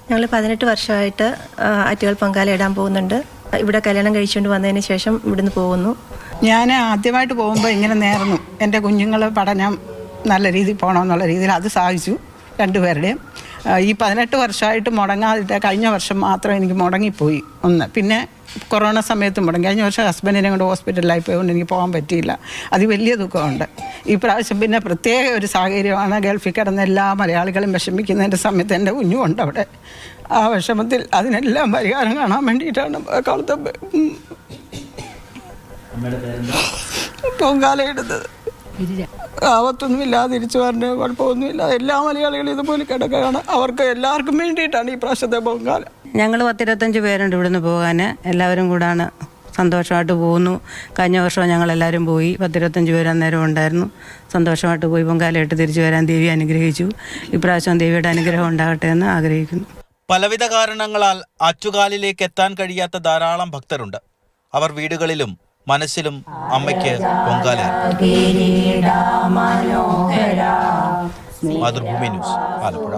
ഞങ്ങൾ 18 വർഷമായിട്ട് ആറ്റുകാൽ പൊങ്കാല ഇടാൻ പോകുന്നുണ്ട്. ഇവിടെ കല്യാണം കഴിച്ചുകൊണ്ട് വന്നതിന് ശേഷം ഇവിടുന്ന് പോകുന്നു. ഞാൻ ആദ്യമായിട്ട് പോകുമ്പോൾ ഇങ്ങനെ നേർന്നു. എൻ്റെ കുഞ്ഞുങ്ങൾ പഠനം നല്ല രീതിയിൽ പോകണമെന്നുള്ള രീതിയിൽ അത് സാധിച്ചു രണ്ടുപേരുടെയും. ഈ 18 വർഷമായിട്ട് മുടങ്ങാതിട്ട് കഴിഞ്ഞ വർഷം മാത്രം എനിക്ക് മുടങ്ങിപ്പോയി ഒന്ന്. പിന്നെ കൊറോണ സമയത്ത് മുടങ്ങി. കഴിഞ്ഞ വർഷം ഹസ്ബൻഡിനെ കൊണ്ട് ഹോസ്പിറ്റലിലായി പോയതുകൊണ്ട് എനിക്ക് പോകാൻ പറ്റിയില്ല. അത് വലിയ ദുഃഖമുണ്ട്. ഈ പ്രാവശ്യം പിന്നെ പ്രത്യേക ഒരു സാഹചര്യമാണ്. ഗൾഫിൽ കിടന്ന എല്ലാ മലയാളികളും വിഷമിക്കുന്നതിൻ്റെ സമയത്ത് എൻ്റെ കുഞ്ഞുമുണ്ട് അവിടെ. ആ വിഷമത്തിൽ അതിനെല്ലാം പരിഹാരം കാണാൻ വേണ്ടിയിട്ടാണ് കാലത്ത് പൊങ്കാല ഇടുന്നത്. ആപത്തൊന്നുമില്ലാതെ തിരിച്ചു പറഞ്ഞ കുഴപ്പമൊന്നുമില്ല. എല്ലാ മലയാളികളും ഇതുപോലെ കിടക്കുകയാണ്. അവർക്ക് എല്ലാവർക്കും വേണ്ടിയിട്ടാണ് ഈ പ്രാവശ്യത്തെ പൊങ്കാല. ഞങ്ങൾ 10-25 പേരുണ്ട് ഇവിടുന്ന് പോകാൻ. എല്ലാവരും കൂടാണ് സന്തോഷമായിട്ട് പോകുന്നു. കഴിഞ്ഞ വർഷം ഞങ്ങളെല്ലാവരും പോയി. 10-25 പേര് അന്നേരം ഉണ്ടായിരുന്നു. സന്തോഷമായിട്ട് പോയി പൊങ്കാലയിട്ട് തിരിച്ചു വരാൻ ദേവി അനുഗ്രഹിച്ചു. ഇപ്രാവശ്യം ദേവിയുടെ അനുഗ്രഹം ഉണ്ടാകട്ടെ എന്ന് ആഗ്രഹിക്കുന്നു. പലവിധ കാരണങ്ങളാൽ ആറ്റുകാലിലേക്ക് എത്താൻ കഴിയാത്ത ധാരാളം ഭക്തരുണ്ട്. അവർ വീടുകളിലും മനസ്സിലും അമ്മയ്ക്ക് പൊങ്കാല. മാതൃഭൂമി ന്യൂസ്, ആലപ്പുഴ.